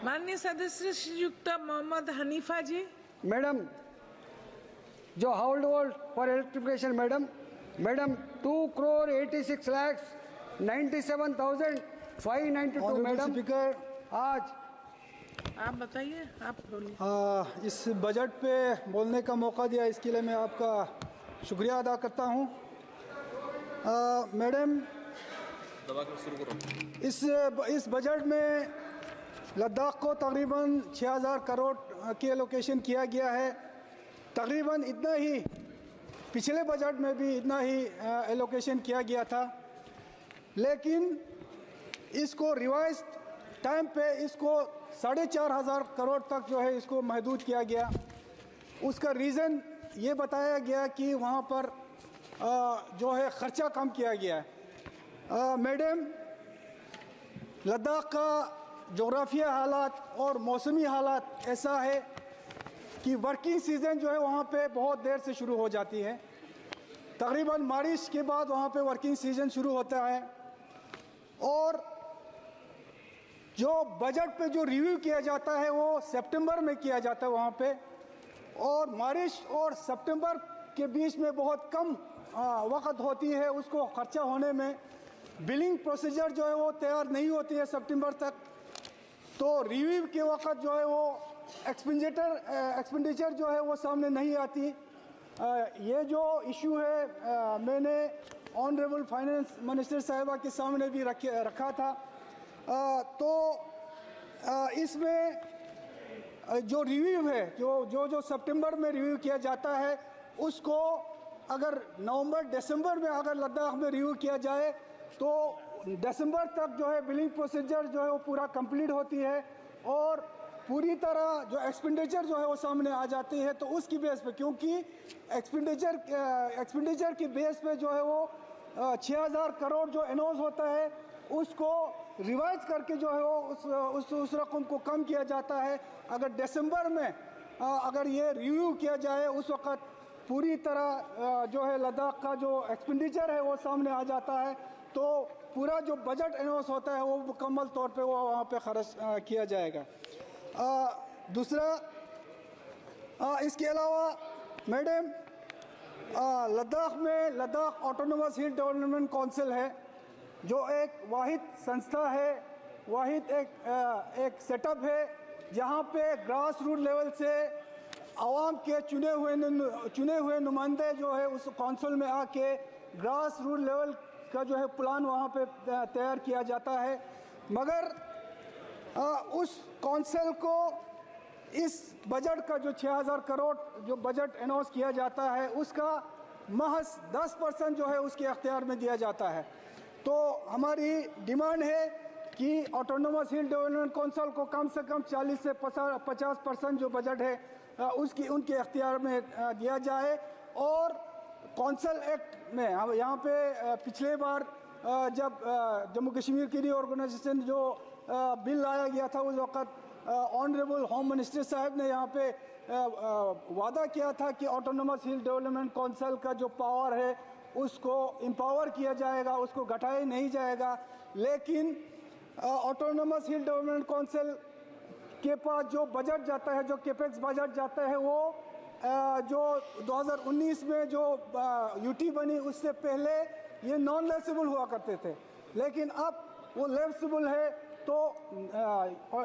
माननीय सदस्य श्रीयुक्त मोहम्मद हनीफा जी। मैडम, जो house hold for electrification madam 2,86,97,592 madam. Speaker, आज आप बताइए, आप बोलिए। इस बजट पे बोलने का मौका दिया, इसके लिए मैं आपका शुक्रिया अदा करता हूं। मैडम, इस बजट में लद्दाख को तकरीबन 6,000 करोड़ की एलोकेशन किया गया है। तकरीबन इतना ही पिछले बजट में भी इतना ही एलोकेशन किया गया था, लेकिन इसको रिवाइज टाइम पे इसको 4,500 करोड़ तक जो है इसको महदूद किया गया। उसका रीज़न ये बताया गया कि वहाँ पर जो है ख़र्चा कम किया गया है। मैडम, लद्दाख का जोग्राफिया हालात और मौसमी हालात ऐसा है कि वर्किंग सीज़न जो है वहाँ पे बहुत देर से शुरू हो जाती है। तकरीबन बारिश के बाद वहाँ पे वर्किंग सीज़न शुरू होता है, और जो बजट पे जो रिव्यू किया जाता है वो सितंबर में किया जाता है वहाँ पे, और बारिश और सितंबर के बीच में बहुत कम वक्त होती है उसको खर्चा होने में। बिलिंग प्रोसीजर जो है वो तैयार नहीं होती है सितंबर तक, तो रिव्यू के वक्त जो है वो एक्सपेंडिचर जो है वो सामने नहीं आती। ये जो इशू है मैंने ऑनरेबल फाइनेंस मिनिस्टर साहिबा के सामने भी रखा था। इसमें जो रिव्यू है जो सितंबर में रिव्यू किया जाता है, उसको अगर नवंबर दिसंबर में अगर लद्दाख में रिव्यू किया जाए तो दिसंबर तक जो है बिलिंग प्रोसीजर जो है वो पूरा कंप्लीट होती है, और पूरी तरह जो एक्सपेंडिचर जो है वो सामने आ जाती है। तो उसकी बेस पे, क्योंकि एक्सपेंडिचर की बेस पे जो है वो 6,000 करोड़ जो अनाउंस होता है उसको रिवाइज करके जो है वो उस रकम को कम किया जाता है। अगर दिसंबर में अगर ये रिव्यू किया जाए उस वक़्त पूरी तरह जो है लद्दाख का जो एक्सपेंडिचर है वो सामने आ जाता है, तो पूरा जो बजट अनाउंस होता है वो मुकम्मल तौर पे वो वहाँ पे खर्च किया जाएगा। दूसरा, इसके अलावा मैडम, लद्दाख में लद्दाख ऑटोनोमस हिल डेवलपमेंट काउंसिल है, जो एक वाहिद संस्था है, वाहिद एक सेटअप है जहाँ पे ग्रास रूट लेवल से आवाम के चुने हुए नुमाइंदे जो है उस काउंसिल में आके ग्रास रूट लेवल का जो है प्लान वहाँ पे तैयार किया जाता है। मगर उस काउंसिल को इस बजट का जो 6,000 करोड़ जो बजट अनाउंस किया जाता है उसका महज 10% जो है उसके अख्तियार में दिया जाता है। तो हमारी डिमांड है कि ऑटोनोमस हिल डेवलपमेंट काउंसिल को कम से कम 40 से 50% जो बजट है उनके अख्तियार में दिया जाए। और काउंसिल एक्ट में हम यहाँ पे पिछले बार जब जम्मू कश्मीर की रीऑर्गेनाइजेशन जो बिल लाया गया था उस वक़्त ऑनरेबल होम मिनिस्टर साहब ने यहाँ पे वादा किया था कि ऑटोनोमस हिल डेवलपमेंट काउंसिल का जो पावर है उसको एम्पावर किया जाएगा, उसको घटाया नहीं जाएगा। लेकिन ऑटोनोमस हिल डेवलपमेंट काउंसिल के पास जो बजट जाता है, जो कैपेक्स बजट जाता है, वो जो 2019 में जो यूटी बनी उससे पहले ये नॉन लेसेबल हुआ करते थे, लेकिन अब वो लेसेबल है। तो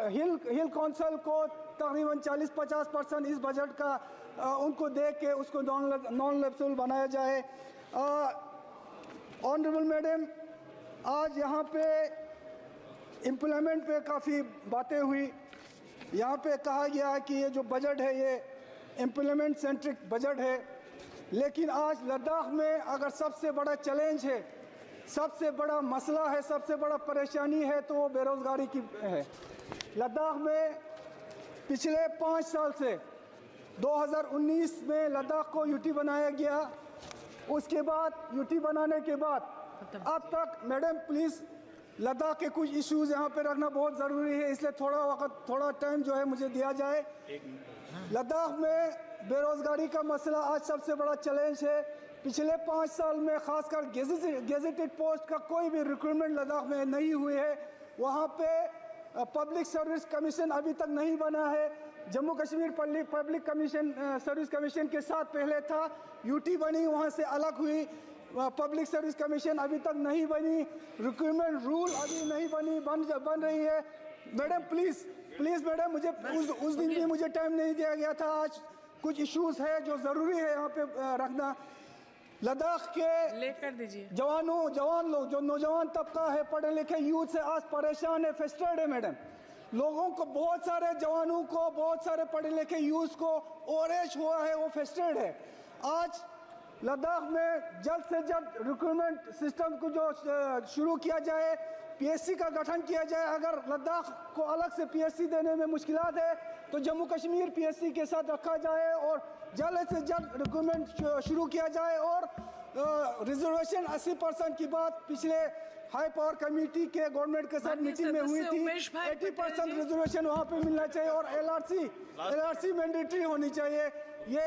हिल काउंसिल को तकरीबन 40-50% इस बजट का उनको दे के उसको नॉन लेसेबल बनाया जाए। ऑनरेबल मैडम, आज यहाँ पे इम्प्लीमेंट पे काफ़ी बातें हुई। यहाँ पे कहा गया है कि ये जो बजट है ये इम्प्लीमेंट सेंट्रिक बजट है, लेकिन आज लद्दाख में अगर सबसे बड़ा चैलेंज है, सबसे बड़ा मसला है, सबसे बड़ा परेशानी है तो वो बेरोज़गारी की है। लद्दाख में पिछले 5 साल से 2019 में लद्दाख को यूटी बनाया गया, उसके बाद यूटी बनाने के बाद अब तक मैडम प्लीज़ लद्दाख के कुछ इश्यूज़ यहाँ पे रखना बहुत ज़रूरी है, इसलिए थोड़ा टाइम जो है मुझे दिया जाए। लद्दाख में बेरोज़गारी का मसला आज सबसे बड़ा चैलेंज है। पिछले 5 साल में खासकर गेजेटेड पोस्ट का कोई भी रिक्रूटमेंट लद्दाख में नहीं हुई है। वहाँ पे पब्लिक सर्विस कमीशन अभी तक नहीं बना है। Jammu Kashmir public commission service commission के साथ पहले था, यूटी बनी, वहाँ से अलग हुई। पब्लिक सर्विस कमीशन अभी तक नहीं बनी, रिक्रूटमेंट रूल अभी नहीं बन रही है। मैडम प्लीज़ मैडम, मुझे उस दिन भी मुझे टाइम नहीं दिया गया था। आज कुछ इश्यूज है जो ज़रूरी है यहाँ पे रखना। लद्दाख के लेकर दीजिए। जवान लोग, जो नौजवान तबका है, पढ़े लिखे यूथ से आज परेशान है, फ्रस्ट्रेटेड है मैडम। लोगों को, बहुत सारे जवानों को, बहुत सारे पढ़े लिखे यूथ को ओवरएज हुआ है, वो फ्रस्ट्रेटेड है। आज लद्दाख में जल्द से जल्द रिक्रूटमेंट सिस्टम को जो शुरू किया जाए, पीएससी का गठन किया जाए। अगर लद्दाख को अलग से पीएससी देने में मुश्किलात है तो जम्मू कश्मीर पीएससी के साथ रखा जाए और जल्द से जल्द रिक्रूटमेंट शुरू किया जाए। और रिजर्वेशन 80% की बात पिछले हाई पावर कमेटी के गवर्नमेंट के साथ मीटिंग में हुई थी। 80% रिजर्वेशन वहाँ पे मिलना चाहिए और एलआरसी मैंडेटरी होनी चाहिए। ये